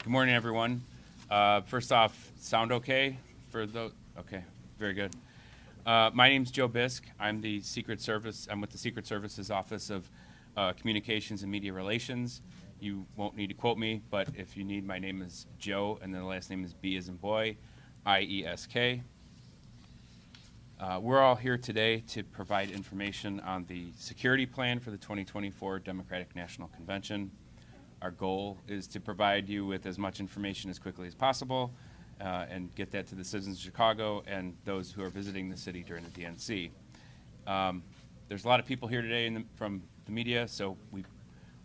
Good morning, everyone. First off, sound okay for those? Okay, very good. My name's Joe Bisk. I'm the Secret Service. I'm with the Secret Service's Office of Communications and Media Relations. You won't need to quote me, but if you need, my name is Joe, and then the last name is B as in boy, I-E-S-K. We're all here today to provide information on the security plan for the 2024 Democratic National Convention. Our goal is to provide you with as much information as quickly as possible and get that to the citizens of Chicago and those who are visiting the city during the DNC. There's a lot of people here today from the media, so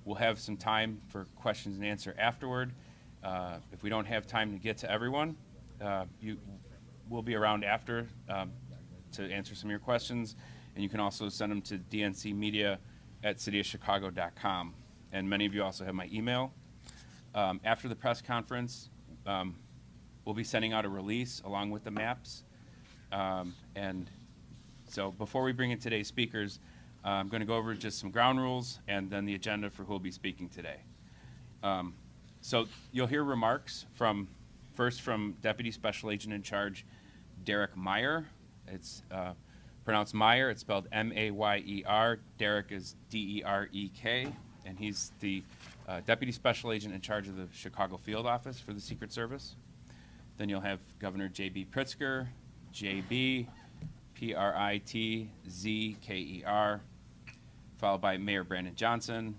we'll have some time for questions and answer afterward. If we don't have time to get to everyone, we'll be around after to answer some of your questions, and you can also send them to dncmedia@cityofchicago.com. And many of you also have my email. After the press conference, we'll be sending out a release along with the maps. And so before we bring in today's speakers, I'm going to go over just some ground rules and then the agenda for who will be speaking today. So you'll hear remarks first from Deputy Special Agent in Charge Derek Meyer. It's pronounced Meyer. It's spelled M-A-Y-E-R. Derek is D-E-R-E-K. And he's the Deputy Special Agent in charge of the Chicago Field Office for the Secret Service. Then you'll have Governor J.B. Pritzker, J.B., P-R-I-T-Z-K-E-R, followed by Mayor Brandon Johnson,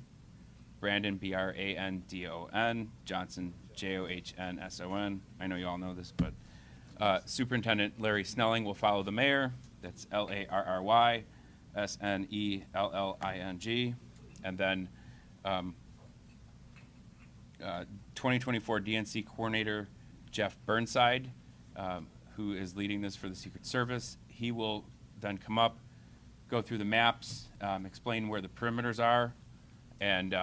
Brandon, B-R-A-N-D-O-N, Johnson, J-O-H-N-S-O-N. I know you all know this, but Superintendent Larry Snelling will follow the mayor. That's L-A-R-R-Y-S-N-E-L-L-I-N-G. And then 2024 DNC Coordinator Jeff Burnside, who is leading this for the Secret Service. He will then come up, go through the maps, explain where the perimeters are, and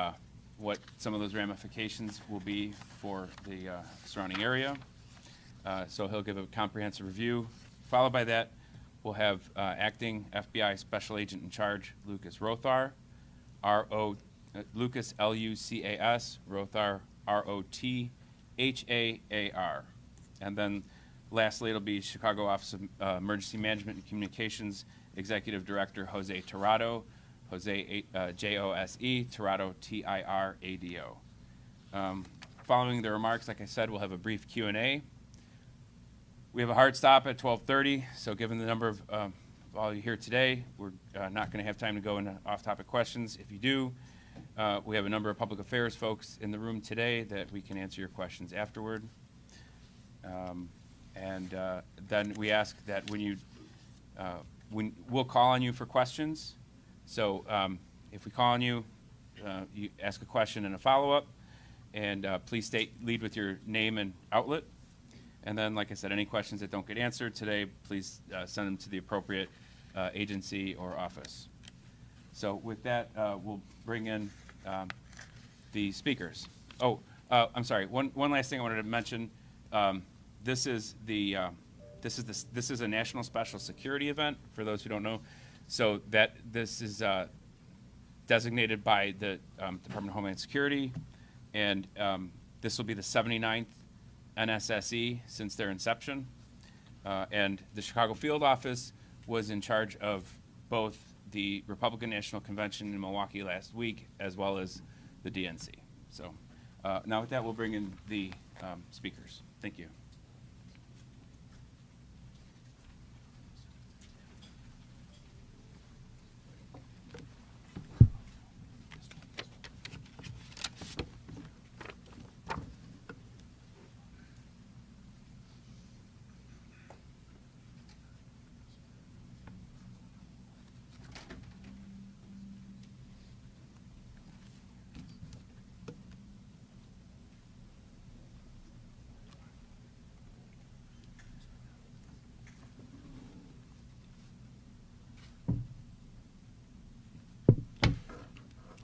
what some of those ramifications will be for the surrounding area. So he'll give a comprehensive review. Followed by that, we'll have Acting FBI Special Agent in Charge Lucas Rothar, Lucas L-U-C-A-S, Rothar R-O-T-H-A-A-R. And then lastly, it'll be Chicago Office of Emergency Management and Communications Executive Director Jose Tirado, Jose J-O-S-E, Tirado T-I-R-A-D-O. Following the remarks, like I said, we'll have a brief Q&A. We have a hard stop at 12:30, so given the number of all you here today, we're not going to have time to go into off-topic questions. If you do, we have a number of public affairs folks in the room today that we can answer your questions afterward. And then we ask that we'll call on you for questions. So if we call on you, you ask a question and a follow-up, and please lead with your name and outlet. And then, like I said, any questions that don't get answered today, please send them to the appropriate agency or office. So with that, we'll bring in the speakers. Oh, I'm sorry. One last thing I wanted to mention. This is a national special security event for those who don't know. So this is designated by the Department of Homeland Security, and this will be the 79th NSSE since their inception. And the Chicago Field Office was in charge of both the Republican National Convention in Milwaukee last week, as well as the DNC. So now with that, we'll bring in the speakers. Thank you.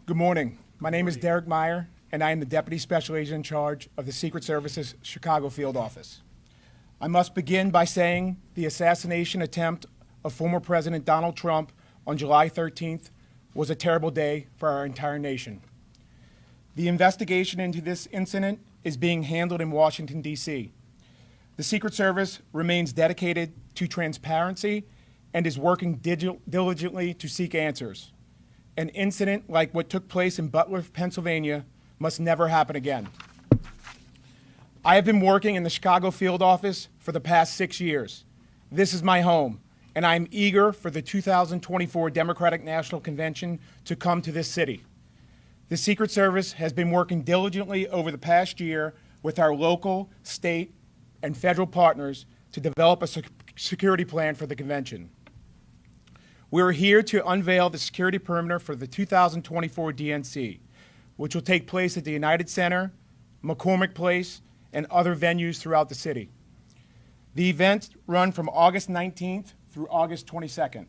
Good morning. My name is Derek Meyer, and I am the Deputy Special Agent in charge of the Secret Service's Chicago Field Office. I must begin by saying the assassination attempt of former President Donald Trump on July 13th was a terrible day for our entire nation. The investigation into this incident is being handled in Washington, D.C. The Secret Service remains dedicated to transparency and is working diligently to seek answers. An incident like what took place in Butler, Pennsylvania, must never happen again. I have been working in the Chicago field office for the past 6 years. This is my home, and I am eager for the 2024 Democratic National Convention to come to this city. The Secret Service has been working diligently over the past year with our local, state, and federal partners to develop a security plan for the convention. We are here to unveil the security perimeter for the 2024 DNC, which will take place at the United Center, McCormick Place, and other venues throughout the city. The events run from August 19th through August 22nd.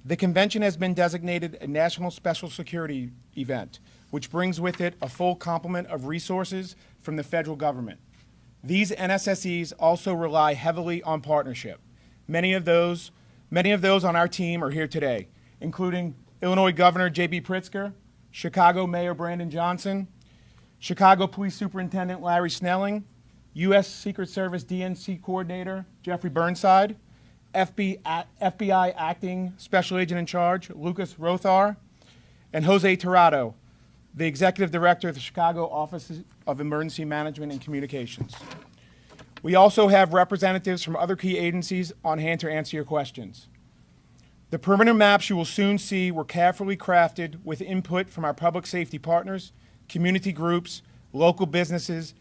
The convention has been designated a National Special Security event, which brings with it a full complement of resources from the federal government. These NSSEs also rely heavily on partnership. Many of those on our team are here today, including Illinois Governor J.B. Pritzker, Chicago Mayor Brandon Johnson, Chicago Police Superintendent Larry Snelling, U.S. Secret Service DNC Coordinator Jeffrey Burnside, FBI Acting Special Agent in Charge Lucas Rothar, and Jose Tirado, the Executive Director of the Chicago Office of Emergency Management and Communications. We also have representatives from other key agencies on hand to answer your questions. The perimeter maps you will soon see were carefully crafted with input from our public safety partners, community groups, local businesses,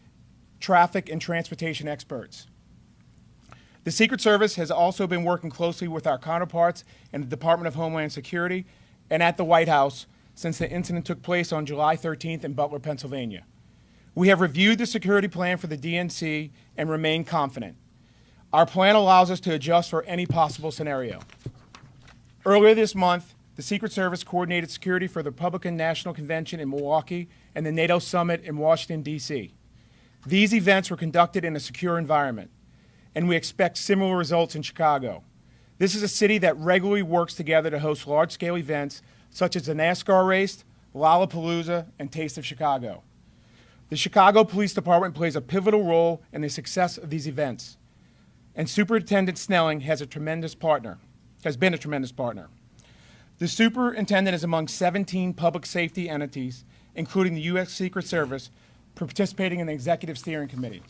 traffic and transportation experts. The Secret Service has also been working closely with our counterparts in the Department of Homeland Security and at the White House since the incident took place on July 13th in Butler, Pennsylvania. We have reviewed the security plan for the DNC and remain confident. Our plan allows us to adjust for any possible scenario. Earlier this month, the Secret Service coordinated security for the Republican National Convention in Milwaukee and the NATO Summit in Washington, D.C. These events were conducted in a secure environment, and we expect similar results in Chicago. This is a city that regularly works together to host large-scale events such as the NASCAR race, Lollapalooza, and Taste of Chicago. The Chicago Police Department plays a pivotal role in the success of these events, and Superintendent Snelling has been a tremendous partner. The superintendent is among 17 public safety entities, including the U.S. Secret Service, participating in the Executive Steering Committee.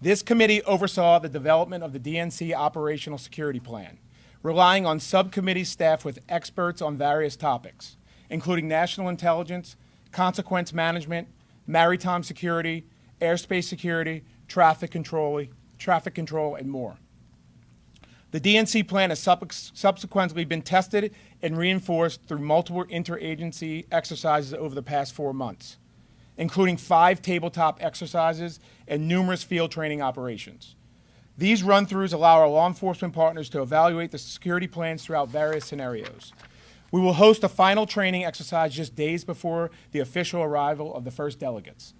This committee oversaw the development of the DNC Operational Security Plan, relying on subcommittee staff with experts on various topics, including national intelligence, consequence management, maritime security, airspace security, traffic control, and more. The DNC plan has subsequently been tested and reinforced through multiple interagency exercises over the past 4 months, including 5 tabletop exercises and numerous field training operations. These run-throughs allow our law enforcement partners to evaluate the security plans throughout various scenarios. We will host a final training exercise just days before the official arrival of the first delegates.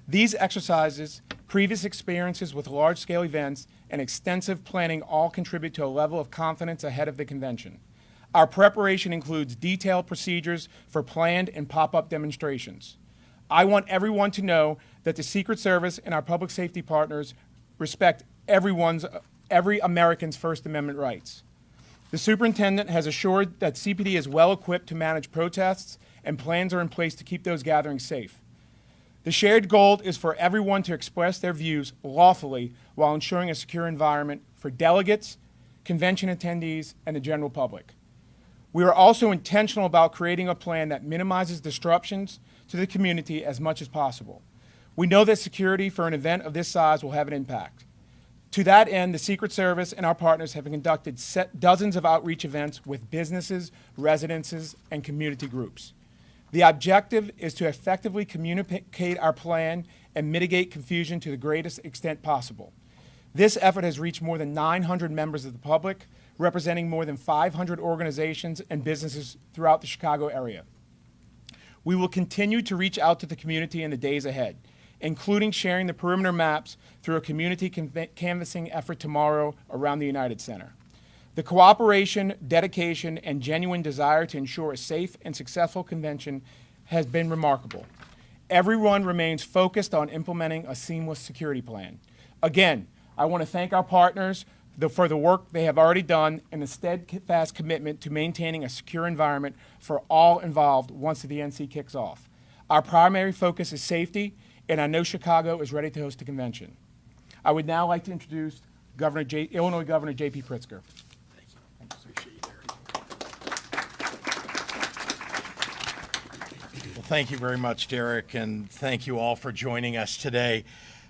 These exercises, previous experiences with large-scale events, and extensive planning all contribute to a level of confidence ahead of the convention. Our preparation includes detailed procedures for planned and pop-up demonstrations. I want everyone to know that the Secret Service and our public safety partners respect every American's First Amendment rights. The superintendent has assured that CPD is well equipped to manage protests and plans are in place to keep those gatherings safe. The shared goal is for everyone to express their views lawfully while ensuring a secure environment for delegates, convention attendees, and the general public. We are also intentional about creating a plan that minimizes disruptions to the community as much as possible. We know that security for an event of this size will have an impact. To that end, the Secret Service and our partners have conducted dozens of outreach events with businesses, residences, and community groups. The objective is to effectively communicate our plan and mitigate confusion to the greatest extent possible. This effort has reached more than 900 members of the public, representing more than 500 organizations and businesses throughout the Chicago area. We will continue to reach out to the community in the days ahead, including sharing the perimeter maps through a community canvassing effort tomorrow around the United Center. The cooperation, dedication, and genuine desire to ensure a safe and successful convention has been remarkable. Everyone remains focused on implementing a seamless security plan. Again, I want to thank our partners for the work they have already done and the steadfast commitment to maintaining a secure environment for all involved once the DNC kicks off. Our primary focus is safety, and I know Chicago is ready to host the convention. I would now like to introduce Illinois Governor J.P. Pritzker. Well, thank you very much, Derek, and thank you all for joining us today.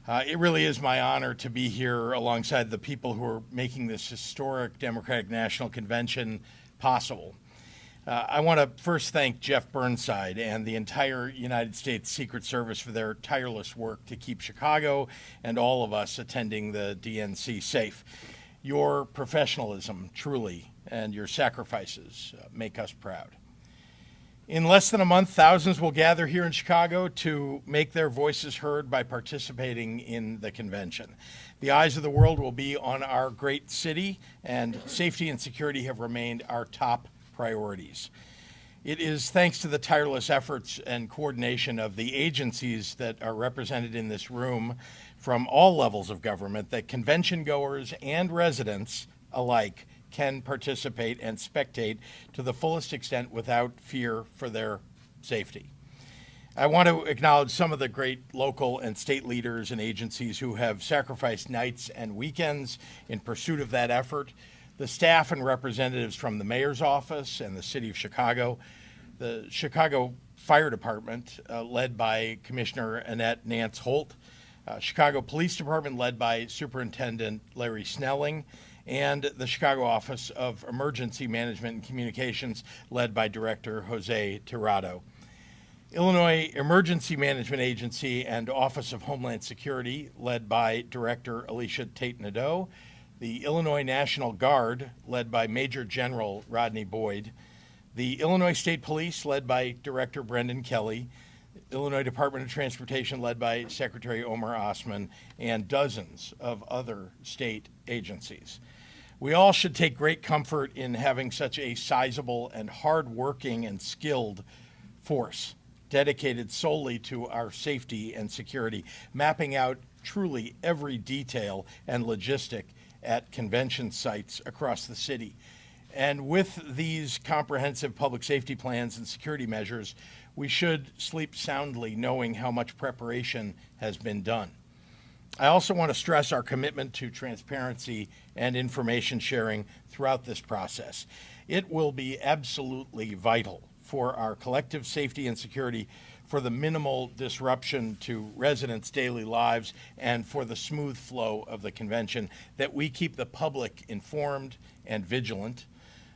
It really is my honor to be here alongside the people who are making this historic Democratic National Convention possible. I want to first thank Jeff Burnside and the entire United States Secret Service for their tireless work to keep Chicago and all of us attending the DNC safe. Your professionalism, truly, and your sacrifices make us proud. In less than a month, thousands will gather here in Chicago to make their voices heard by participating in the convention. The eyes of the world will be on our great city, and safety and security have remained our top priorities. It is thanks to the tireless efforts and coordination of the agencies that are represented in this room from all levels of government that convention goers and residents alike can participate and spectate to the fullest extent without fear for their safety. I want to acknowledge some of the great local and state leaders and agencies who have sacrificed nights and weekends in pursuit of that effort. The staff and representatives from the mayor's office and the city of Chicago, the Chicago Fire Department, led by Commissioner Annette Nance Holt, Chicago Police Department, led by Superintendent Larry Snelling, and the Chicago Office of Emergency Management and Communications, led by Director Jose Tirado. Illinois Emergency Management Agency and Office of Homeland Security, led by Director Alicia Tate-Nadeau. The Illinois National Guard, led by Major General Rodney Boyd. The Illinois State Police, led by Director Brendan Kelly. Illinois Department of Transportation, led by Secretary Omar Osman, and dozens of other state agencies. We all should take great comfort in having such a sizable and hardworking and skilled force dedicated solely to our safety and security, mapping out truly every detail and logistic at convention sites across the city. And with these comprehensive public safety plans and security measures, we should sleep soundly knowing how much preparation has been done. I also want to stress our commitment to transparency and information sharing throughout this process. It will be absolutely vital for our collective safety and security, for the minimal disruption to residents' daily lives, and for the smooth flow of the convention, that we keep the public informed and vigilant.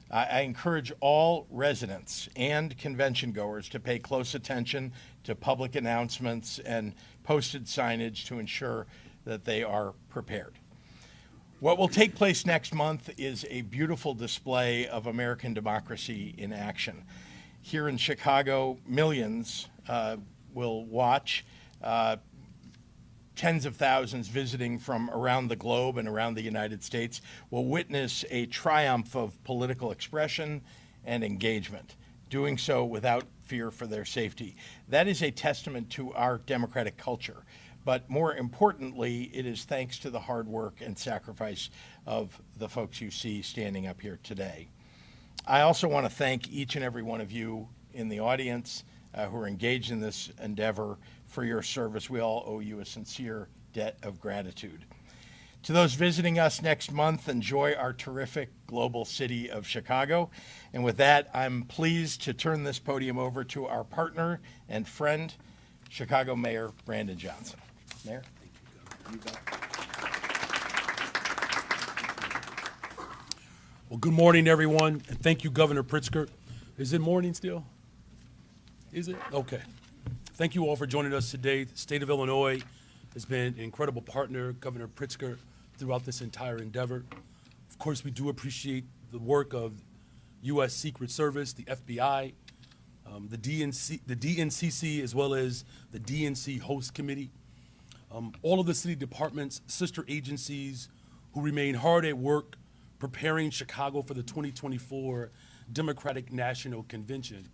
I encourage all residents and convention goers to pay close attention to public announcements and posted signage to ensure that they are prepared. What will take place next month is a beautiful display of American democracy in action. Here in Chicago, millions will watch. Tens of thousands visiting from around the globe and around the United States will witness a triumph of political expression and engagement, doing so without fear for their safety. That is a testament to our democratic culture. But more importantly, it is thanks to the hard work and sacrifice of the folks you see standing up here today. I also want to thank each and every one of you in the audience who are engaged in this endeavor for your service. We all owe you a sincere debt of gratitude. To those visiting us next month, enjoy our terrific global city of Chicago. And with that, I'm pleased to turn this podium over to our partner and friend, Chicago Mayor Brandon Johnson. Mayor. Thank you, Governor. Well, good morning, everyone, and thank you, Governor Pritzker. Is it morning still? Is it? Okay. Thank you all for joining us today. The state of Illinois has been an incredible partner, Governor Pritzker, throughout this entire endeavor. Of course, we do appreciate the work of U.S. Secret Service, the FBI, the DNCC, as well as the DNC Host Committee. All of the city departments, sister agencies who remain hard at work preparing Chicago for the 2024 Democratic National Convention.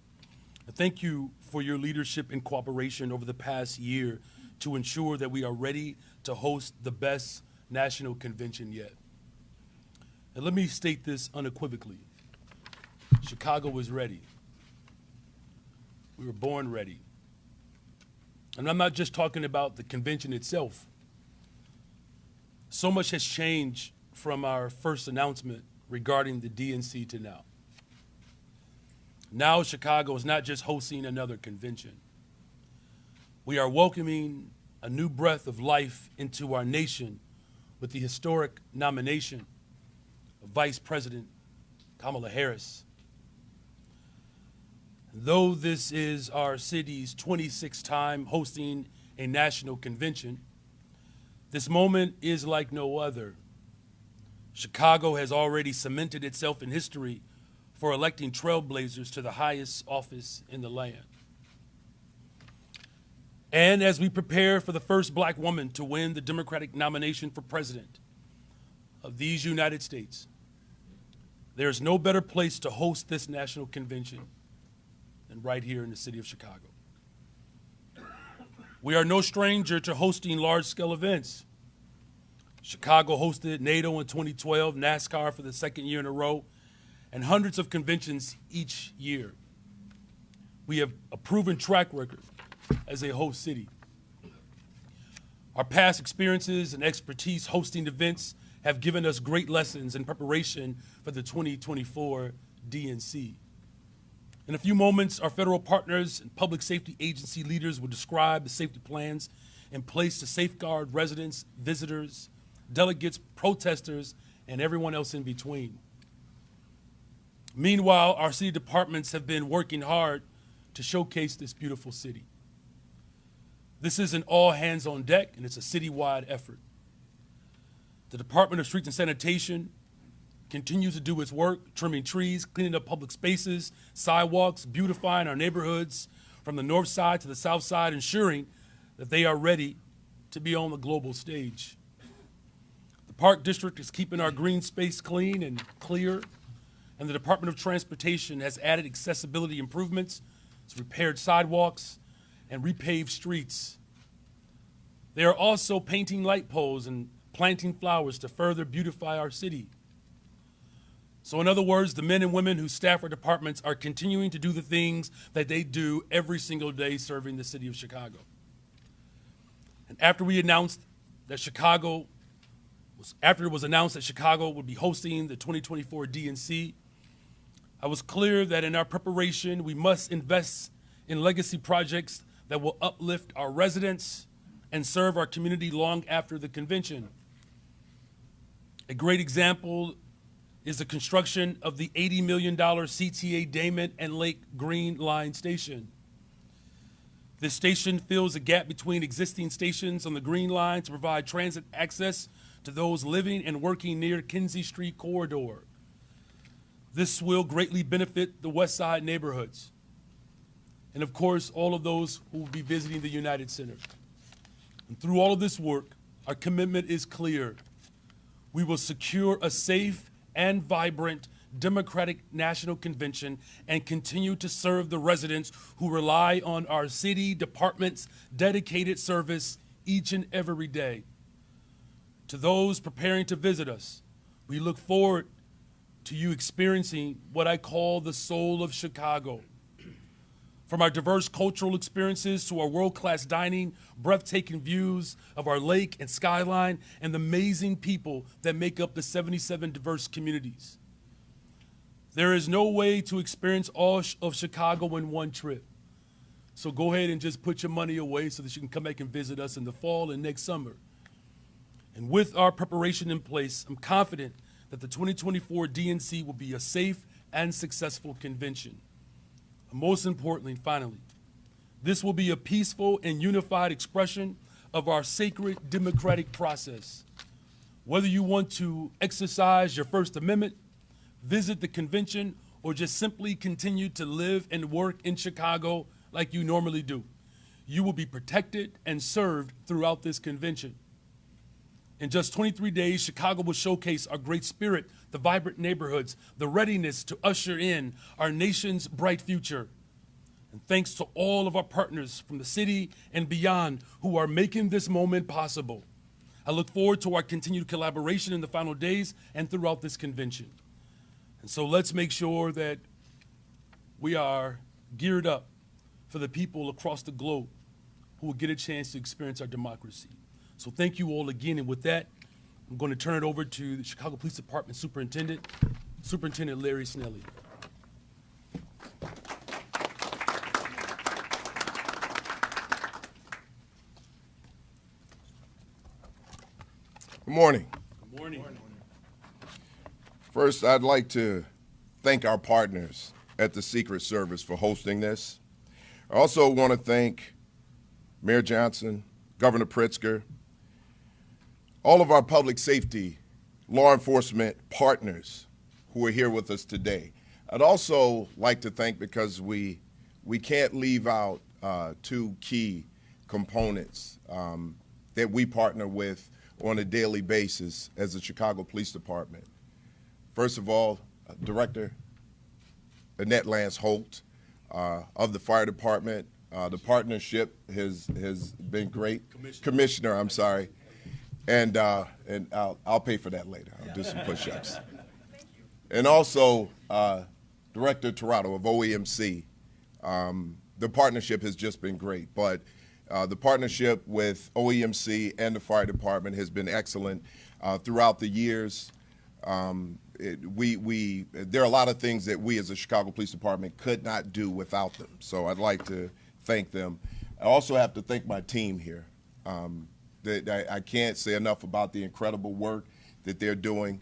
Thank you for your leadership and cooperation over the past year to ensure that we are ready to host the best national convention yet. And let me state this unequivocally. Chicago was ready. We were born ready. And I'm not just talking about the convention itself. So much has changed from our first announcement regarding the DNC to now. Now Chicago is not just hosting another convention. We are welcoming a new breath of life into our nation with the historic nomination of Vice President Kamala Harris. Though this is our city's 26th time hosting a national convention, this moment is like no other. Chicago has already cemented itself in history for electing trailblazers to the highest office in the land. And as we prepare for the first black woman to win the Democratic nomination for president of these United States, there's no better place to host this national convention than right here in the city of Chicago. We are no stranger to hosting large-scale events. Chicago hosted NATO in 2012, NASCAR for the second year in a row, and hundreds of conventions each year. We have a proven track record as a host city. Our past experiences and expertise hosting events have given us great lessons in preparation for the 2024 DNC. In a few moments, our federal partners and public safety agency leaders will describe the safety plans in place to safeguard residents, visitors, delegates, protesters, and everyone else in between. Meanwhile, our city departments have been working hard to showcase this beautiful city. This is an all hands on deck, and it's a citywide effort. The Department of Streets and Sanitation continues to do its work, trimming trees, cleaning up public spaces, sidewalks, beautifying our neighborhoods from the north side to the south side, ensuring that they are ready to be on the global stage. The Park District is keeping our green space clean and clear, and the Department of Transportation has added accessibility improvements, it's repaired sidewalks, and repaved streets. They are also painting light poles and planting flowers to further beautify our city. So in other words, the men and women who staff our departments are continuing to do the things that they do every single day serving the city of Chicago. And after it was announced that Chicago would be hosting the 2024 DNC, I was clear that in our preparation, we must invest in legacy projects that will uplift our residents and serve our community long after the convention. A great example is the construction of the $80 million CTA Damon and Lake Green Line station. This station fills a gap between existing stations on the Green Line to provide transit access to those living and working near Kinsey Street corridor. This will greatly benefit the West Side neighborhoods, and of course, all of those who will be visiting the United Center. And through all of this work, our commitment is clear. We will secure a safe and vibrant Democratic National Convention and continue to serve the residents who rely on our city department's dedicated service each and every day. To those preparing to visit us, we look forward to you experiencing what I call the soul of Chicago. From our diverse cultural experiences to our world-class dining, breathtaking views of our lake and skyline, and the amazing people that make up the 77 diverse communities. There is no way to experience all of Chicago in one trip. So go ahead and just put your money away so that you can come back and visit us in the fall and next summer. And with our preparation in place, I'm confident that the 2024 DNC will be a safe and successful convention. And most importantly, finally, this will be a peaceful and unified expression of our sacred democratic process. Whether you want to exercise your First Amendment, visit the convention, or just simply continue to live and work in Chicago like you normally do, you will be protected and served throughout this convention. In just 23 days, Chicago will showcase our great spirit, the vibrant neighborhoods, the readiness to usher in our nation's bright future. And thanks to all of our partners from the city and beyond who are making this moment possible. I look forward to our continued collaboration in the final days and throughout this convention. And so let's make sure that we are geared up for the people across the globe who will get a chance to experience our democracy. So thank you all again, and with that, I'm going to turn it over to the Chicago Police Department Superintendent, Superintendent Larry Snelly. Good morning. Good morning. First, I'd like to thank our partners at the Secret Service for hosting this. I also want to thank Mayor Johnson, Governor Pritzker, all of our public safety, law enforcement partners who are here with us today. I'd also like to thank, because we can't leave out two key components that we partner with on a daily basis as the Chicago Police Department. First of all, Director Annette Lance Holt of the Fire Department. The partnership has been great. Commissioner, I'm sorry. And I'll pay for that later. I'll do some push-ups. And also, Director Torado of OEMC. The partnership has just been great, but the partnership with OEMC and the Fire Department has been excellent throughout the years. There are a lot of things that we as a Chicago Police Department could not do without them, so I'd like to thank them. I also have to thank my team here. I can't say enough about the incredible work that they're doing.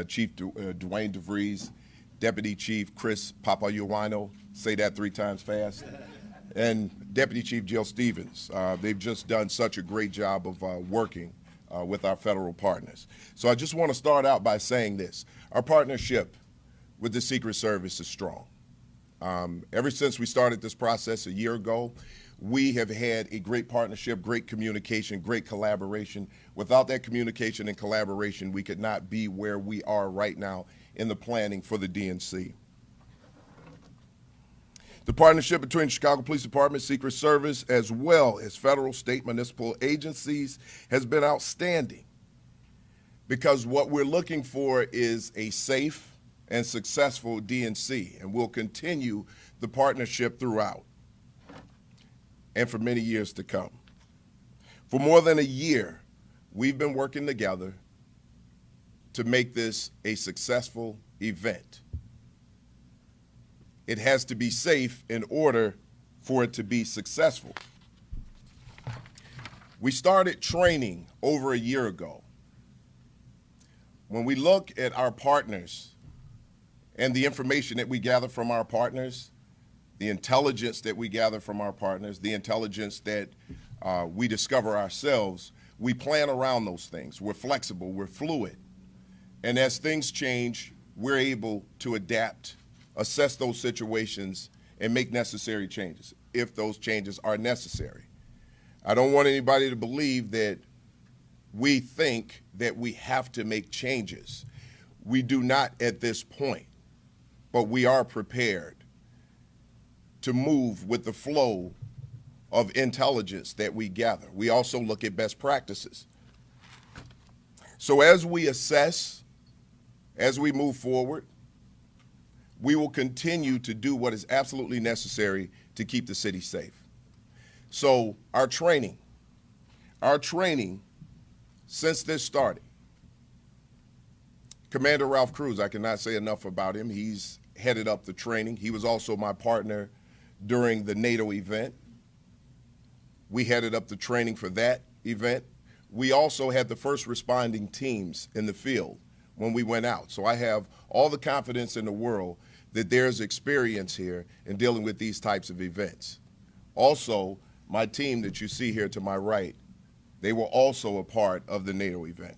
Chief Dwayne DeVries, Deputy Chief Chris Papayuano, say that 3 times fast, and Deputy Chief Jill Stevens. They've just done such a great job of working with our federal partners. So I just want to start out by saying this. Our partnership with the Secret Service is strong. Ever since we started this process a year ago, we have had a great partnership, great communication, great collaboration. Without that communication and collaboration, we could not be where we are right now in the planning for the DNC. The partnership between Chicago Police Department, Secret Service, as well as federal, state, municipal agencies has been outstanding, because what we're looking for is a safe and successful DNC, and we'll continue the partnership throughout and for many years to come. For more than a year, we've been working together to make this a successful event. It has to be safe in order for it to be successful. We started training over a year ago. When we look at our partners and the information that we gather from our partners, the intelligence that we gather from our partners, the intelligence that we discover ourselves, we plan around those things. We're flexible, we're fluid. And as things change, we're able to adapt, assess those situations, and make necessary changes if those changes are necessary. I don't want anybody to believe that we think that we have to make changes. We do not at this point, but we are prepared to move with the flow of intelligence that we gather. We also look at best practices. So as we assess, as we move forward, we will continue to do what is absolutely necessary to keep the city safe. So our training, since this started, Commander Ralph Cruz, I cannot say enough about him. He's headed up the training. He was also my partner during the NATO event. We headed up the training for that event. We also had the first responding teams in the field when we went out. So I have all the confidence in the world that there's experience here in dealing with these types of events. Also, my team that you see here to my right, they were also a part of the NATO event.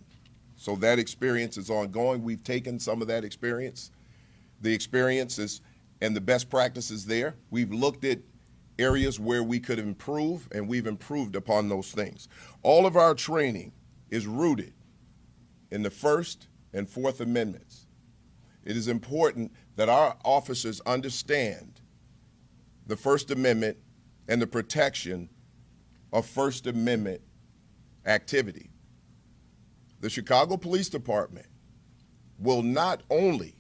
So that experience is ongoing. We've taken some of that experience, the experiences and the best practices there. We've looked at areas where we could improve, and we've improved upon those things. All of our training is rooted in the First and Fourth Amendments. It is important that our officers understand the First Amendment and the protection of First Amendment activity. The Chicago Police Department will not only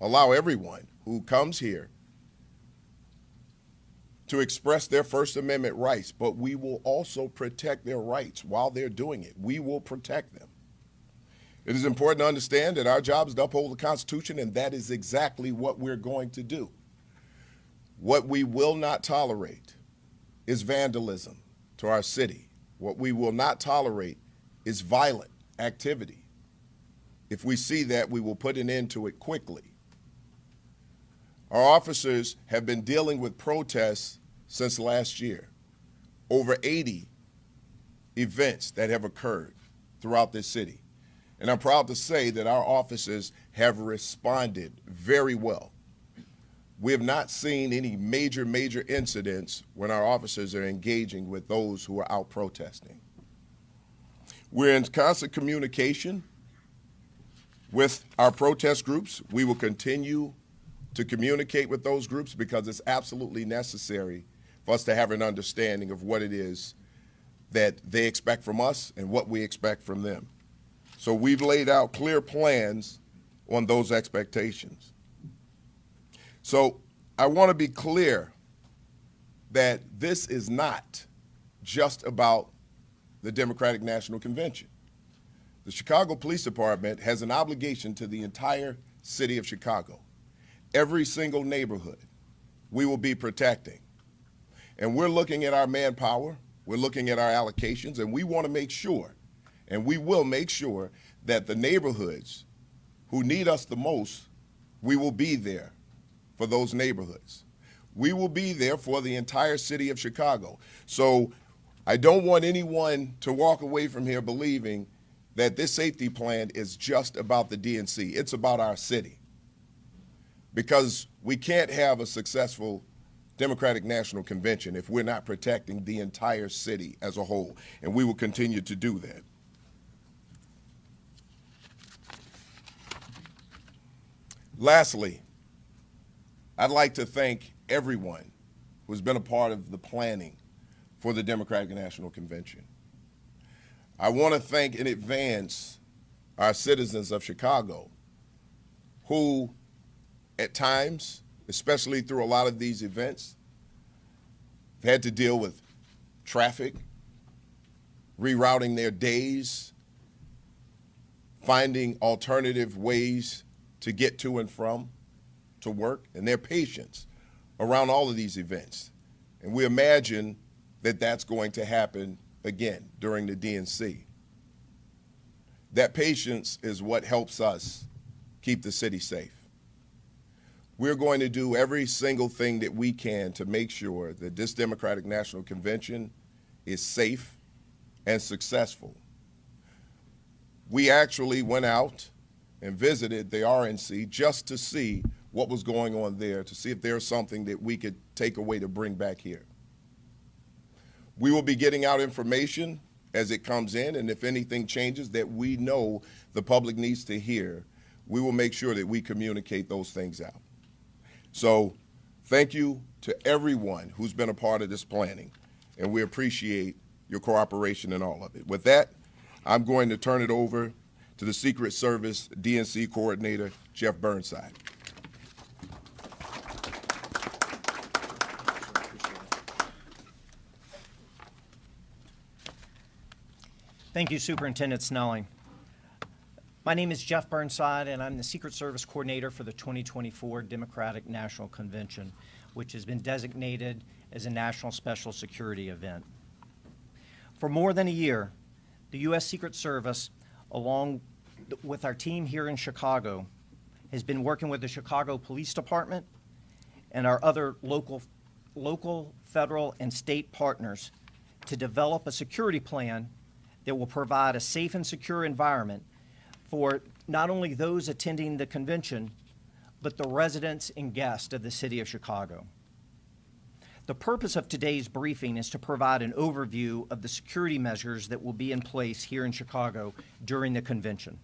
allow everyone who comes here to express their First Amendment rights, but we will also protect their rights while they're doing it. We will protect them. It is important to understand that our job is to uphold the Constitution, and that is exactly what we're going to do. What we will not tolerate is vandalism to our city. What we will not tolerate is violent activity. If we see that, we will put an end to it quickly. Our officers have been dealing with protests since last year. Over 80 events that have occurred throughout this city. And I'm proud to say that our officers have responded very well. We have not seen any major incidents when our officers are engaging with those who are out protesting. We're in constant communication with our protest groups. We will continue to communicate with those groups because it's absolutely necessary for us to have an understanding of what it is that they expect from us and what we expect from them. So we've laid out clear plans on those expectations. So I want to be clear that this is not just about the Democratic National Convention. The Chicago Police Department has an obligation to the entire city of Chicago. Every single neighborhood we will be protecting. And we're looking at our manpower, we're looking at our allocations, and we want to make sure, and we will make sure that the neighborhoods who need us the most, we will be there for those neighborhoods. We will be there for the entire city of Chicago. So I don't want anyone to walk away from here believing that this safety plan is just about the DNC. It's about our city. Because we can't have a successful Democratic National Convention if we're not protecting the entire city as a whole, and we will continue to do that. Lastly, I'd like to thank everyone who's been a part of the planning for the Democratic National Convention. I want to thank in advance our citizens of Chicago who, at times, especially through a lot of these events, have had to deal with traffic, rerouting their days, finding alternative ways to get to and from to work, and their patience around all of these events. And we imagine that that's going to happen again during the DNC. That patience is what helps us keep the city safe. We're going to do every single thing that we can to make sure that this Democratic National Convention is safe and successful. We actually went out and visited the RNC just to see what was going on there, to see if there's something that we could take away to bring back here. We will be getting out information as it comes in, and if anything changes that we know the public needs to hear, we will make sure that we communicate those things out. So thank you to everyone who's been a part of this planning, and we appreciate your cooperation in all of it. With that, I'm going to turn it over to the Secret Service DNC Coordinator, Jeff Burnside. Thank you, Superintendent Snelling. My name is Jeff Burnside, and I'm the Secret Service Coordinator for the 2024 Democratic National Convention, which has been designated as a national special security event. For more than a year, the U.S. Secret Service, along with our team here in Chicago, has been working with the Chicago Police Department and our other local, federal, and state partners to develop a security plan that will provide a safe and secure environment for not only those attending the convention, but the residents and guests of the city of Chicago. The purpose of today's briefing is to provide an overview of the security measures that will be in place here in Chicago during the convention.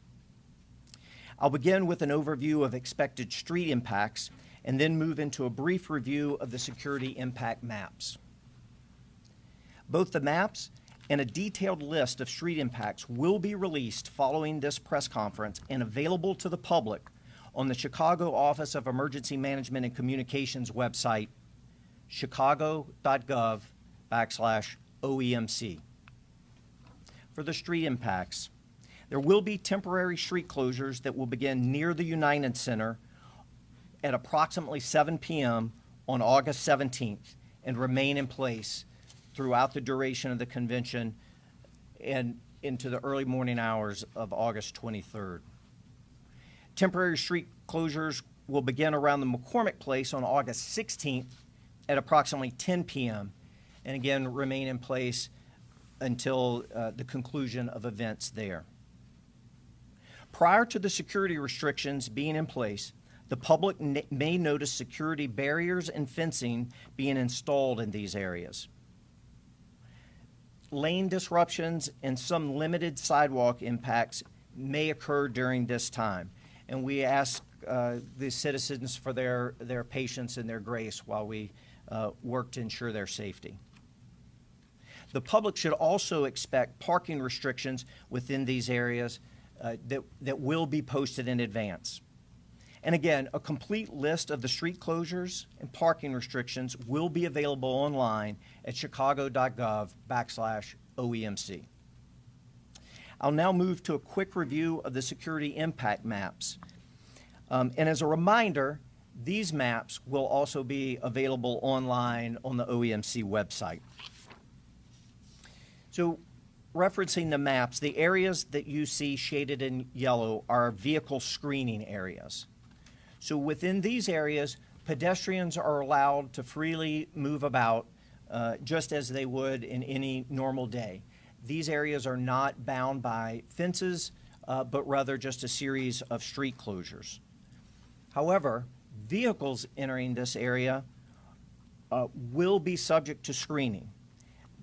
I'll begin with an overview of expected street impacts and then move into a brief review of the security impact maps. Both the maps and a detailed list of street impacts will be released following this press conference and available to the public on the Chicago Office of Emergency Management and Communications website, chicago.gov/OEMC. For the street impacts, there will be temporary street closures that will begin near the United Center at approximately 7 p.m. on August 17th and remain in place throughout the duration of the convention and into the early morning hours of August 23rd. Temporary street closures will begin around the McCormick Place on August 16th at approximately 10 p.m. and again remain in place until the conclusion of events there. Prior to the security restrictions being in place, the public may notice security barriers and fencing being installed in these areas. Lane disruptions and some limited sidewalk impacts may occur during this time, and we ask the citizens for their patience and their grace while we work to ensure their safety. The public should also expect parking restrictions within these areas that will be posted in advance. And again, a complete list of the street closures and parking restrictions will be available online at chicago.gov/OEMC. I'll now move to a quick review of the security impact maps. And as a reminder, these maps will also be available online on the OEMC website. So, referencing the maps, the areas that you see shaded in yellow are vehicle screening areas. So within these areas, pedestrians are allowed to freely move about just as they would in any normal day. These areas are not bound by fences, but rather just a series of street closures. However, vehicles entering this area will be subject to screening.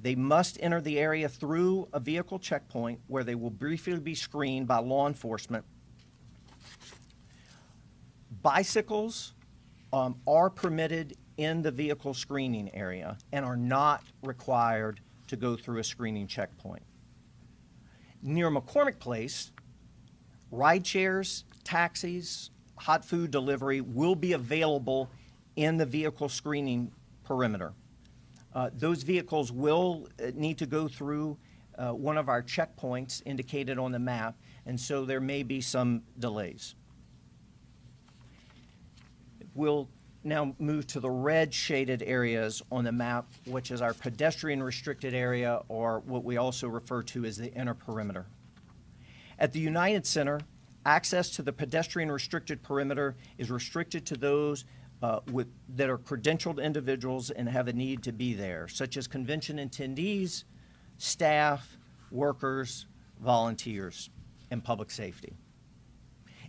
They must enter the area through a vehicle checkpoint where they will briefly be screened by law enforcement. Bicycles are permitted in the vehicle screening area and are not required to go through a screening checkpoint. Near McCormick Place, ride shares, taxis, hot food delivery will be available in the vehicle screening perimeter. Those vehicles will need to go through one of our checkpoints indicated on the map, and so there may be some delays. We'll now move to the red shaded areas on the map, which is our pedestrian restricted area, or what we also refer to as the inner perimeter. At the United Center, access to the pedestrian restricted perimeter is restricted to those that are credentialed individuals and have a need to be there, such as convention attendees, staff, workers, volunteers, and public safety.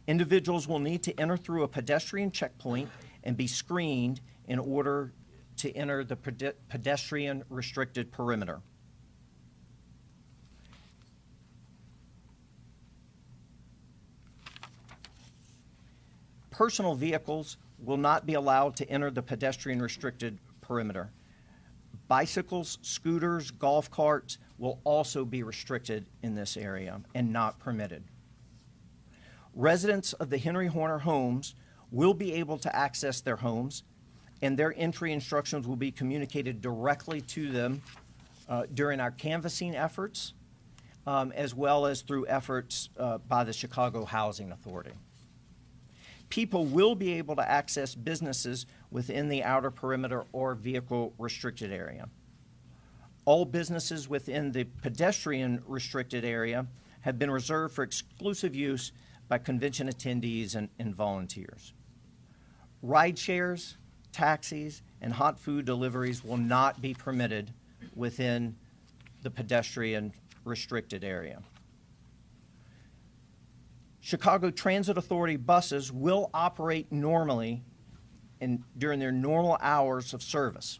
Individuals will need to enter through a pedestrian checkpoint and be screened in order to enter the pedestrian restricted perimeter. Personal vehicles will not be allowed to enter the pedestrian restricted perimeter. Bicycles, scooters, golf carts will also be restricted in this area and not permitted. Residents of the Henry Horner homes will be able to access their homes, and their entry instructions will be communicated directly to them during our canvassing efforts, as well as through efforts by the Chicago Housing Authority. People will be able to access businesses within the outer perimeter or vehicle restricted area. All businesses within the pedestrian restricted area have been reserved for exclusive use by convention attendees and volunteers. Ride shares, taxis, and hot food deliveries will not be permitted within the pedestrian restricted area. Chicago Transit Authority buses will operate normally during their normal hours of service.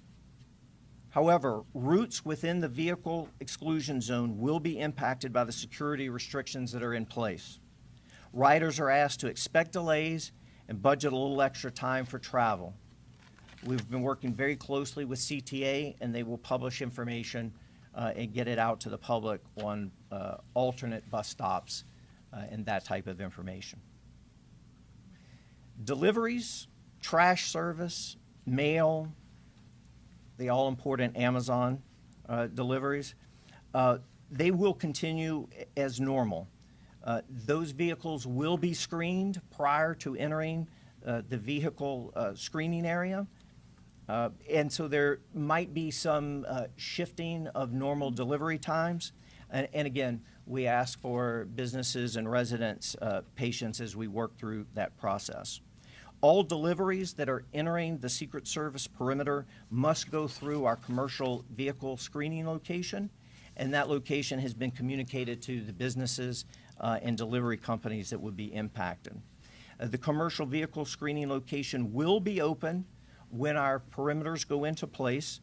However, routes within the vehicle exclusion zone will be impacted by the security restrictions that are in place. Riders are asked to expect delays and budget a little extra time for travel. We've been working very closely with CTA, and they will publish information and get it out to the public on alternate bus stops and that type of information. Deliveries, trash service, mail, the all-important Amazon deliveries, they will continue as normal. Those vehicles will be screened prior to entering the vehicle screening area. And so there might be some shifting of normal delivery times. And again, we ask for businesses and residents' patience as we work through that process. All deliveries that are entering the Secret Service perimeter must go through our commercial vehicle screening location, and that location has been communicated to the businesses and delivery companies that would be impacted. The commercial vehicle screening location will be open when our perimeters go into place,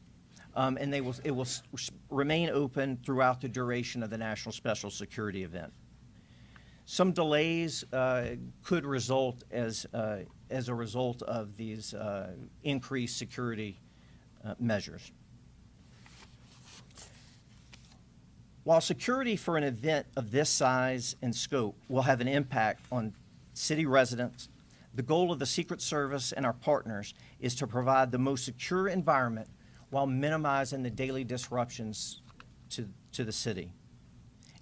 and it will remain open throughout the duration of the National Special Security event. Some delays could result as a result of these increased security measures. While security for an event of this size and scope will have an impact on city residents, the goal of the Secret Service and our partners is to provide the most secure environment while minimizing the daily disruptions to the city.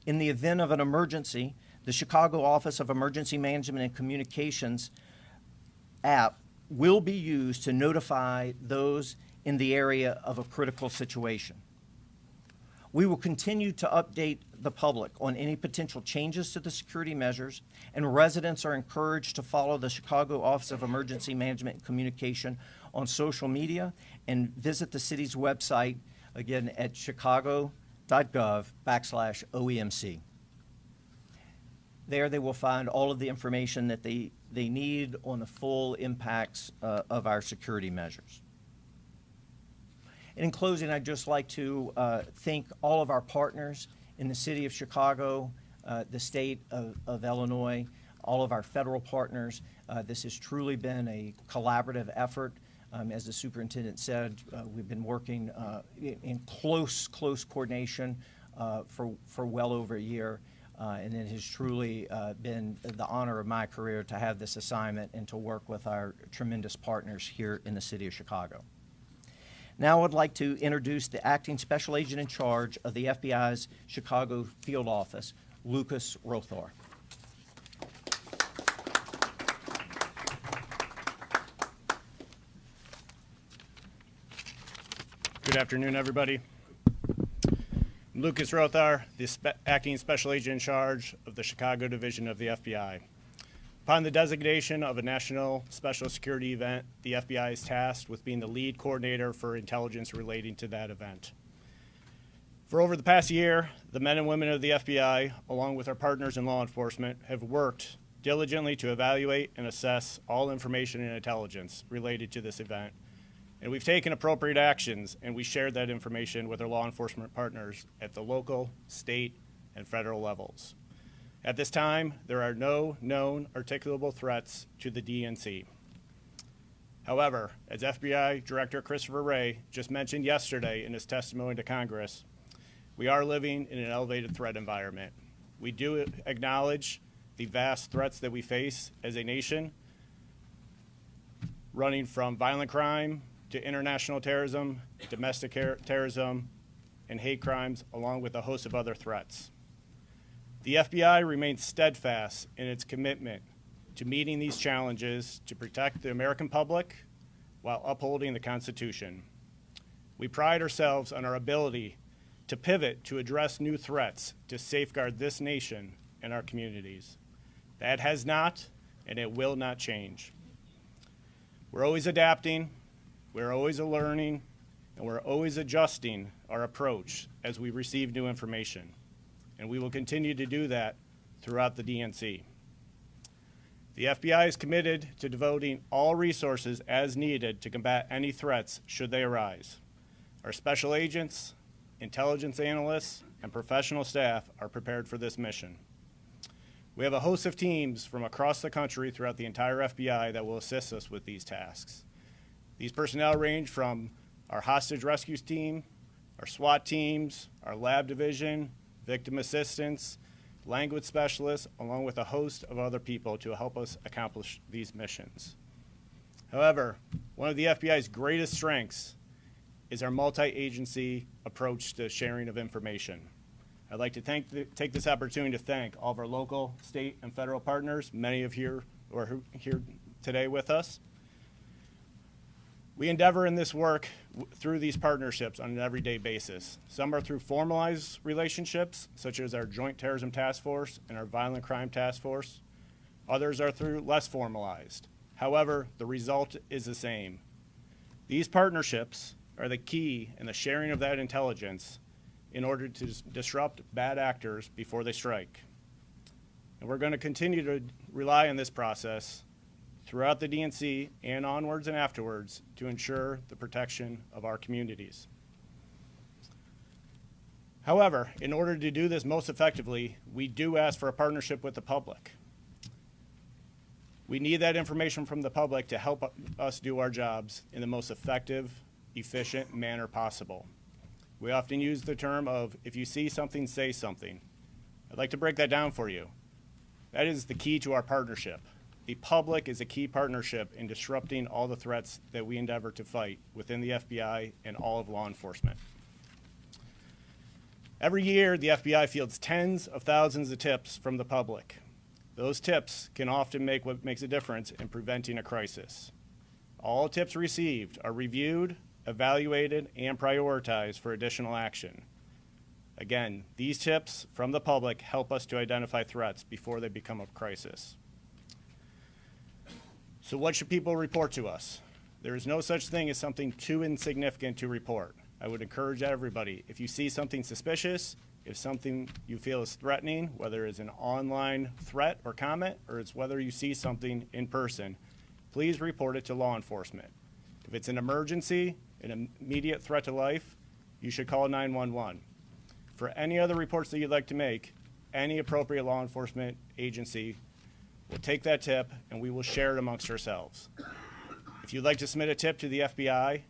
In the event of an emergency, the Chicago Office of Emergency Management and Communications app will be used to notify those in the area of a critical situation. We will continue to update the public on any potential changes to the security measures, and residents are encouraged to follow the Chicago Office of Emergency Management and Communication on social media and visit the city's website, again, at chicago.gov/OEMC. There they will find all of the information that they need on the full impacts of our security measures. In closing, I'd just like to thank all of our partners in the city of Chicago, the state of Illinois, all of our federal partners. This has truly been a collaborative effort. As the superintendent said, we've been working in close coordination for well over a year. And it has truly been the honor of my career to have this assignment and to work with our tremendous partners here in the city of Chicago. Now I would like to introduce the acting special agent in charge of the FBI's Chicago field office, Lucas Rothar. Good afternoon, everybody. I'm Lucas Rothar, the acting special agent in charge of the Chicago division of the FBI. Upon the designation of a national special security event, the FBI is tasked with being the lead coordinator for intelligence relating to that event. For over the past year, the men and women of the FBI, along with our partners in law enforcement, have worked diligently to evaluate and assess all information and intelligence related to this event. And we've taken appropriate actions, and we shared that information with our law enforcement partners at the local, state, and federal levels. At this time, there are no known articulable threats to the DNC. However, as FBI Director Christopher Wray just mentioned yesterday in his testimony to Congress, we are living in an elevated threat environment. We do acknowledge the vast threats that we face as a nation, running from violent crime to international terrorism, domestic terrorism, and hate crimes, along with a host of other threats. The FBI remains steadfast in its commitment to meeting these challenges to protect the American public while upholding the Constitution. We pride ourselves on our ability to pivot to address new threats to safeguard this nation and our communities. That has not, and it will not change. We're always adapting, we're always learning, and we're always adjusting our approach as we receive new information. And we will continue to do that throughout the DNC. The FBI is committed to devoting all resources as needed to combat any threats should they arise. Our special agents, intelligence analysts, and professional staff are prepared for this mission. We have a host of teams from across the country throughout the entire FBI that will assist us with these tasks. These personnel range from our hostage rescue team, our SWAT teams, our lab division, victim assistance, language specialists, along with a host of other people to help us accomplish these missions. However, one of the FBI's greatest strengths is our multi-agency approach to sharing of information. I'd like to take this opportunity to thank all of our local, state, and federal partners, many of you are here today with us. We endeavor in this work through these partnerships on an everyday basis. Some are through formalized relationships, such as our Joint Terrorism Task Force and our Violent Crime Task Force. Others are through less formalized. However, the result is the same. These partnerships are the key in the sharing of that intelligence in order to disrupt bad actors before they strike. And we're going to continue to rely on this process throughout the DNC and onwards and afterwards to ensure the protection of our communities. However, in order to do this most effectively, we do ask for a partnership with the public. We need that information from the public to help us do our jobs in the most effective, efficient manner possible. We often use the term of, if you see something, say something. I'd like to break that down for you. That is the key to our partnership. The public is a key partnership in disrupting all the threats that we endeavor to fight within the FBI and all of law enforcement. Every year, the FBI fields tens of thousands of tips from the public. Those tips can often make what makes a difference in preventing a crisis. All tips received are reviewed, evaluated, and prioritized for additional action. Again, these tips from the public help us to identify threats before they become a crisis. So what should people report to us? There is no such thing as something too insignificant to report. I would encourage everybody, if you see something suspicious, if something you feel is threatening, whether it's an online threat or comment, or it's whether you see something in person, please report it to law enforcement. If it's an emergency, an immediate threat to life, you should call 911. For any other reports that you'd like to make, any appropriate law enforcement agency will take that tip and we will share it amongst ourselves. If you'd like to submit a tip to the FBI,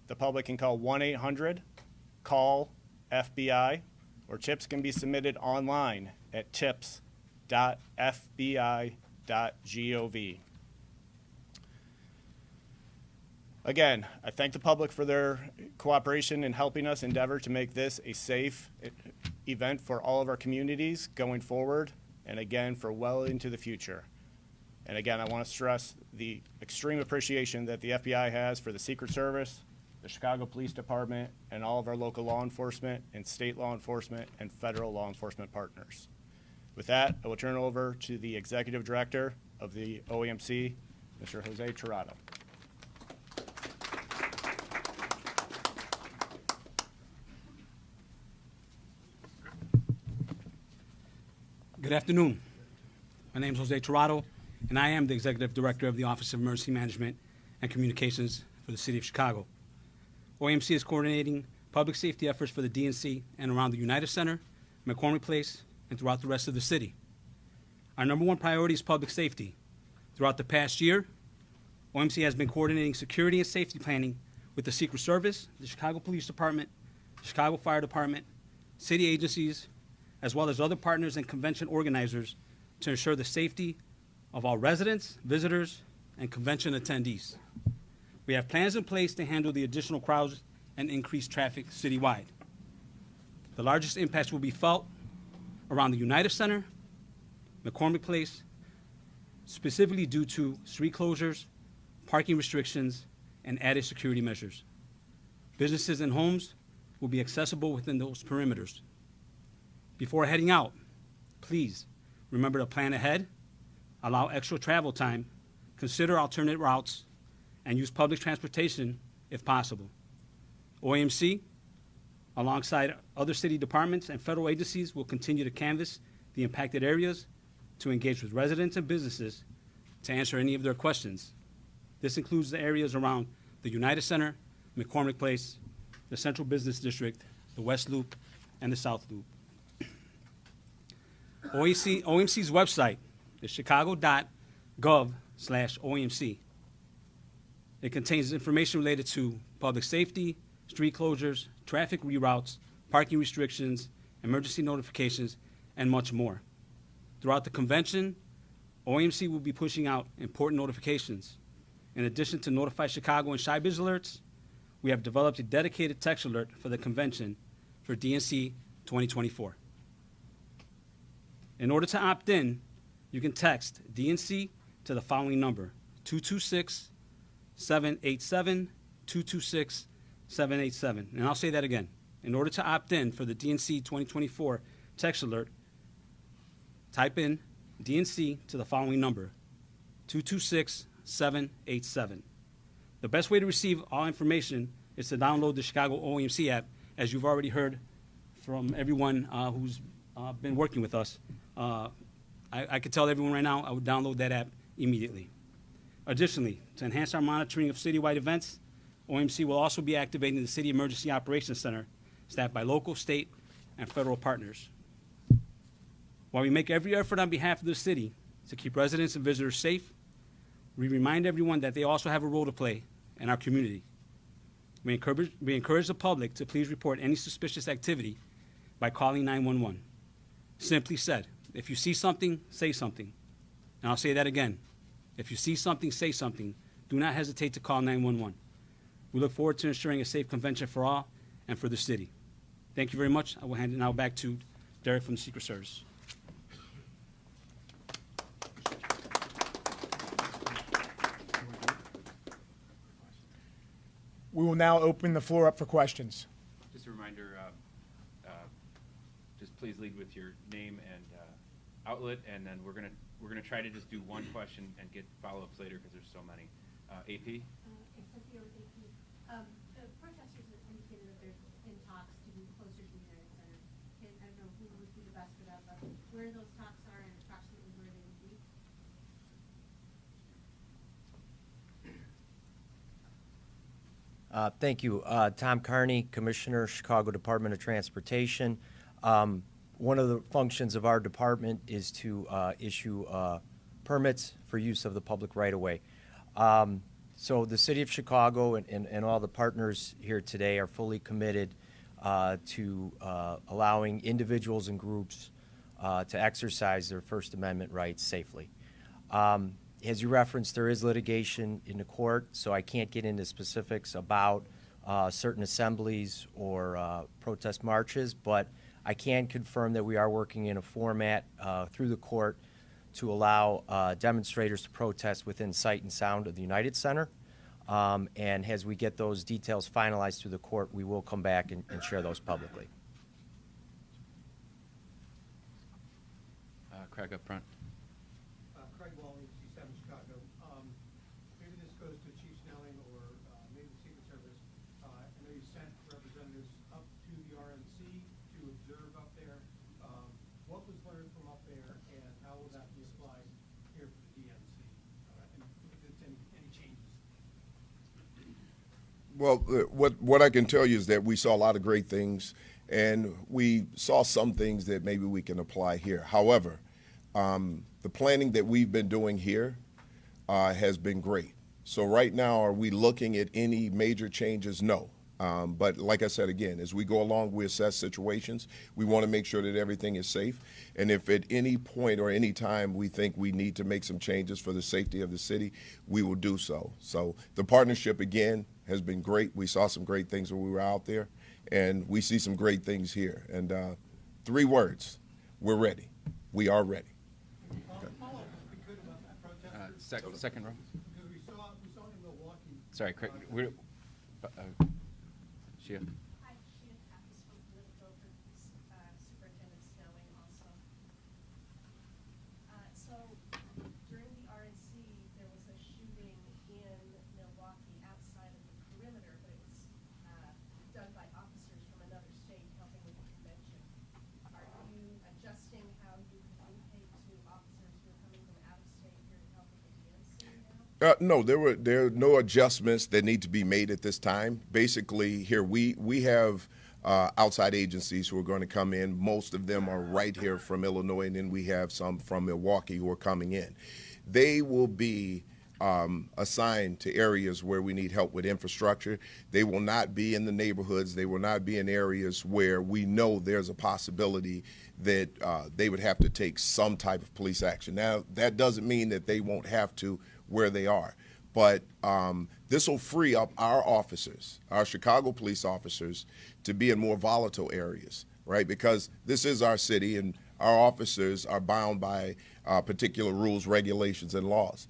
the public can call 1-800-CALL-FBI, or tips can be submitted online at tips.fbi.gov. Again, I thank the public for their cooperation in helping us endeavor to make this a safe event for all of our communities going forward, and again, for well into the future. And again, I want to stress the extreme appreciation that the FBI has for the Secret Service, the Chicago Police Department, and all of our local law enforcement and state law enforcement and federal law enforcement partners. With that, I will turn it over to the Executive Director of the OAMC, Mr. Jose Tirado. Good afternoon. My name is Jose Tirado, and I am the Executive Director of the Office of Emergency Management and Communications for the City of Chicago. OAMC is coordinating public safety efforts for the DNC and around the United Center, McCormick Place, and throughout the rest of the city. Our number one priority is public safety. Throughout the past year, OAMC has been coordinating security and safety planning with the Secret Service, the Chicago Police Department, the Chicago Fire Department, city agencies, as well as other partners and convention organizers to ensure the safety of all residents, visitors, and convention attendees. We have plans in place to handle the additional crowds and increased traffic citywide. The largest impacts will be felt around the United Center, McCormick Place, specifically due to street closures, parking restrictions, and added security measures. Businesses and homes will be accessible within those perimeters. Before heading out, please remember to plan ahead, allow extra travel time, consider alternate routes, and use public transportation if possible. OAMC, alongside other city departments and federal agencies, will continue to canvass the impacted areas to engage with residents and businesses to answer any of their questions. This includes the areas around the United Center, McCormick Place, the Central Business District, the West Loop, and the South Loop. OMC's website is chicago.gov/OMC. It contains information related to public safety, street closures, traffic reroutes, parking restrictions, emergency notifications, and much more. Throughout the convention, OMC will be pushing out important notifications. In addition to Notify Chicago and ShyBiz alerts, we have developed a dedicated text alert for the convention for DNC 2024. In order to opt in, you can text DNC to the following number, 226-787-226-787. And I'll say that again. In order to opt in for the DNC 2024 text alert, type in DNC to the following number, 226-787. The best way to receive all information is to download the Chicago OMC app, as you've already heard from everyone who's been working with us. I could tell everyone right now I would download that app immediately. Additionally, to enhance our monitoring of citywide events, OMC will also be activating the City Emergency Operations Center, staffed by local, state, and federal partners. While we make every effort on behalf of the city to keep residents and visitors safe, we remind everyone that they also have a role to play in our community. We encourage the public to please report any suspicious activity by calling 911. Simply said, if you see something, say something. And I'll say that again. If you see something, say something. Do not hesitate to call 911. We look forward to ensuring a safe convention for all and for the city. Thank you very much. I will hand it now back to Derek from the Secret Service. We will now open the floor up for questions. Just a reminder, just please lead with your name and outlet, and then we're gonna try to just do one question and get follow-ups later because there's so many. AP? Cynthia with AP. The protesters have indicated that they're in talks to be closer to the United Center. I don't know who would be the best for that, but where those talks are and approximately where they would be. Thank you. Tom Carney, Commissioner, Chicago Department of Transportation. One of the functions of our department is to issue permits for use of the public right-of-way. So the City of Chicago and all the partners here today are fully committed to allowing individuals and groups to exercise their First Amendment rights safely. As you referenced, there is litigation in the court, so I can't get into specifics about certain assemblies or protest marches, but I can confirm that we are working in a format through the court to allow demonstrators to protest within sight and sound of the United Center. And as we get those details finalized through the court, we will come back and share those publicly. Craig up front. Craig Walling, C7 Chicago. Maybe this goes to Chief Snelling or maybe the Secret Service. I know you sent representatives up to the RNC to observe up there. What was learned from up there, and how will that be applied here for the DNC? And if there's any changes? Well, what I can tell you is that we saw a lot of great things, and we saw some things that maybe we can apply here. However, the planning that we've been doing here has been great. So right now, are we looking at any major changes? No. But like I said, again, as we go along, we assess situations. We want to make sure that everything is safe. And if at any point or any time we think we need to make some changes for the safety of the city, we will do so. So the partnership, again, has been great. We saw some great things when we were out there, and we see some great things here. And 3 words, we're ready. We are ready. Follow up, if we could, about that protest. Second row. Because we saw in Milwaukee. Sorry, Craig. Shia. Hi, Sheena Pappas from Politico for Superintendent Snelling also. So during the RNC, there was a shooting in Milwaukee outside of the perimeter, but it was done by officers from another state helping with the convention. Are you adjusting how you communicate to officers who are coming from out of state here to help with the DNC now? No, there are no adjustments that need to be made at this time. Basically, here we have outside agencies who are going to come in. Most of them are right here from Illinois, and then we have some from Milwaukee who are coming in. They will be assigned to areas where we need help with infrastructure. They will not be in the neighborhoods. They will not be in areas where we know there's a possibility that they would have to take some type of police action. Now, that doesn't mean that they won't have to where they are, but this will free up our officers, our Chicago police officers, to be in more volatile areas, right? Because this is our city, and our officers are bound by particular rules, regulations, and laws.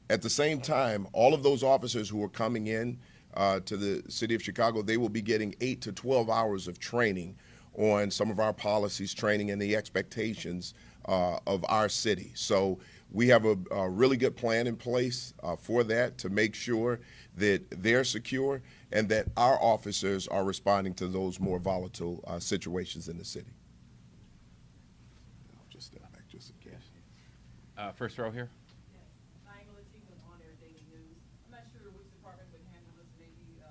At the same time, all of those officers who are coming in to the city of Chicago, they will be getting 8 to 12 hours of training on some of our policies, training, and the expectations of our city. So we have a really good plan in place for that, to make sure that they're secure and that our officers are responding to those more volatile situations in the city. I'll just step back just in case. First row here. On Air Daily News. I'm not sure which department would handle this, maybe the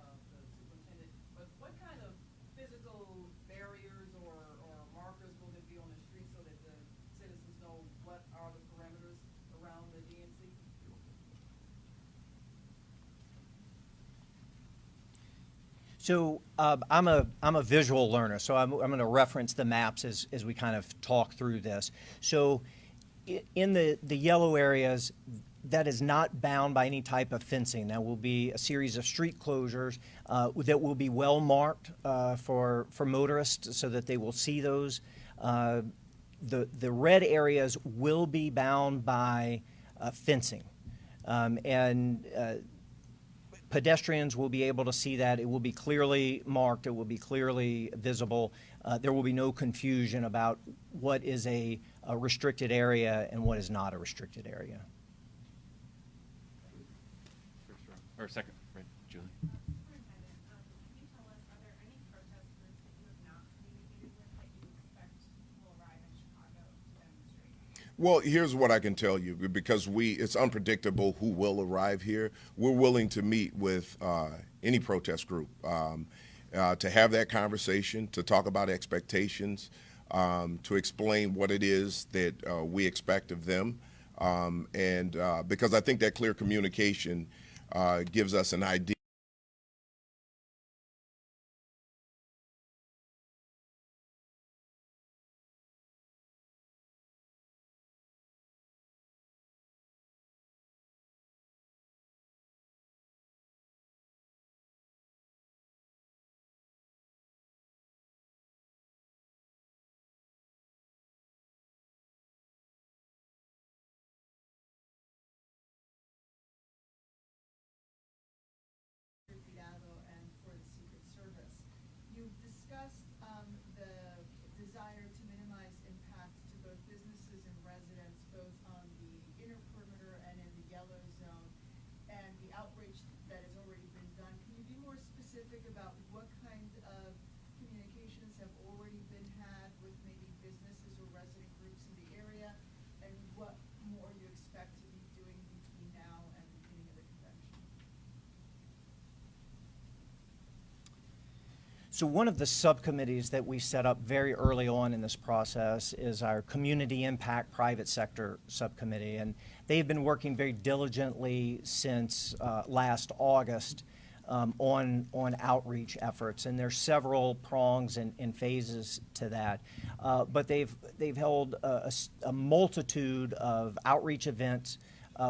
superintendent, but what kind of physical barriers or markers will there be on the street so that the citizens know what are the parameters around the DNC? So I'm a visual learner, so I'm going to reference the maps as we kind of talk through this. So in the yellow areas, that is not bound by any type of fencing. There will be a series of street closures that will be well marked for motorists so that they will see those. The red areas will be bound by fencing. And pedestrians will be able to see that. It will be clearly marked. It will be clearly visible. There will be no confusion about what is a restricted area and what is not a restricted area. First row. Or second, right, Julie. Superintendent, can you tell us, are there any protest groups that you have not communicated with that you expect will arrive in Chicago to demonstrate? Well, here's what I can tell you, because it's unpredictable who will arrive here. We're willing to meet with any protest group to have that conversation, to talk about expectations, to explain what it is that we expect of them. And because I think that clear communication gives us an idea. And for the Secret Service. You've discussed the desire to minimize impact to both businesses and residents, both on the inner perimeter and in the yellow zone, and the outreach that has already been done. Can you be more specific about what kind of communications have already been had with maybe businesses or resident groups in the area, and what more you expect to be doing between now and the beginning of the convention? So one of the subcommittees that we set up very early on in this process is our Community Impact Private Sector Subcommittee, and they've been working very diligently since last August on outreach efforts, and there's several prongs and phases to that. But they've held a multitude of outreach events.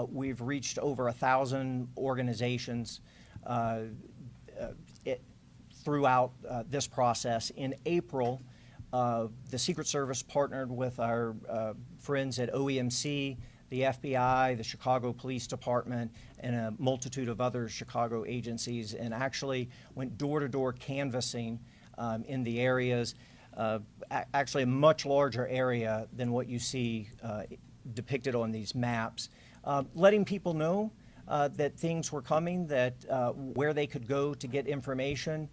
We've reached over 1,000 organizations throughout this process. In April, the Secret Service partnered with our friends at OEMC, the FBI, the Chicago Police Department, and a multitude of other Chicago agencies, and actually went door-to-door canvassing in the areas, actually a much larger area than what you see depicted on these maps, letting people know that things were coming, that where they could go to get information,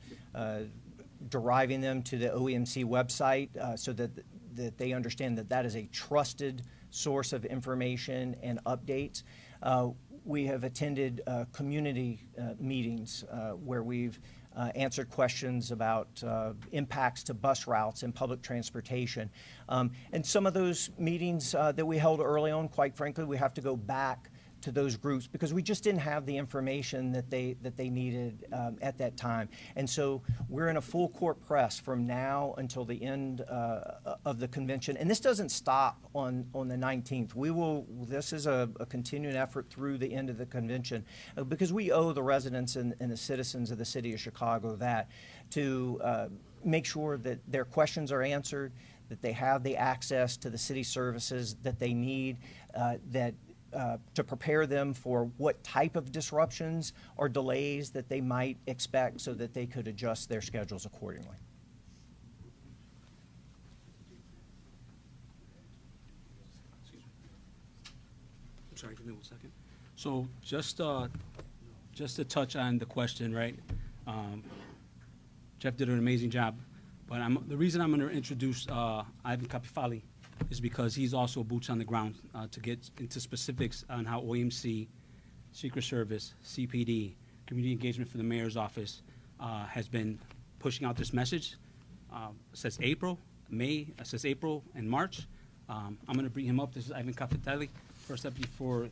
deriving them to the OEMC website so that they understand that that is a trusted source of information and updates. We have attended community meetings where we've answered questions about impacts to bus routes and public transportation. And some of those meetings that we held early on, quite frankly, we have to go back to those groups because we just didn't have the information that they needed at that time. And so we're in a full court press from now until the end of the convention. And this doesn't stop on the 19th. This is a continuing effort through the end of the convention because we owe the residents and the citizens of the city of Chicago that to make sure that their questions are answered, that they have the access to the city services that they need, to prepare them for what type of disruptions or delays that they might expect so that they could adjust their schedules accordingly. I'm sorry, give me 1 second. So just to touch on the question, right? Jeff did an amazing job, but the reason I'm going to introduce Ivan Capifali is because he's also boots on the ground to get into specifics on how OMC, Secret Service, CPD, Community Engagement for the Mayor's Office has been pushing out this message. Says April, and March. I'm going to bring him up. This is Ivan Capifali, first deputy for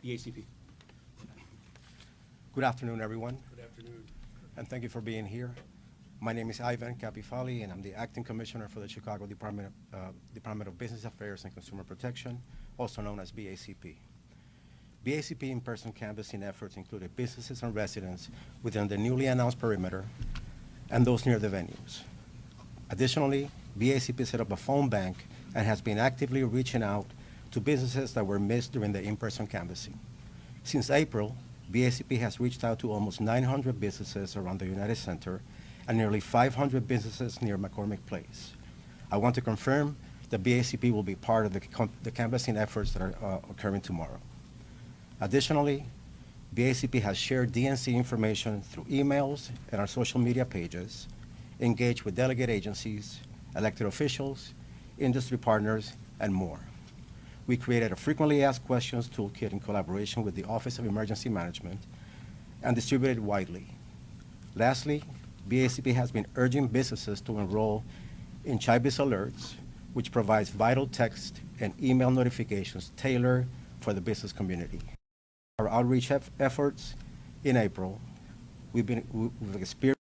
BACP. Good afternoon, everyone, Good afternoon. and thank you for being here. My name is Ivan Capifali, and I'm the Acting Commissioner for the Chicago Department of Business Affairs and Consumer Protection, also known as BACP. BACP in-person canvassing efforts included businesses and residents within the newly announced perimeter and those near the venues. Additionally, BACP set up a phone bank and has been actively reaching out to businesses that were missed during the in-person canvassing. Since April, BACP has reached out to almost 900 businesses around the United Center and nearly 500 businesses near McCormick Place. I want to confirm that BACP will be part of the canvassing efforts that are occurring tomorrow. Additionally, BACP has shared DNC information through emails and our social media pages, engaged with delegate agencies, elected officials, industry partners, and more. We created a frequently asked questions toolkit in collaboration with the Office of Emergency Management and distributed it widely. Lastly, BACP has been urging businesses to enroll in CHIBIS alerts, which provides vital text and email notifications tailored for the business community. Our outreach efforts in April, we've experienced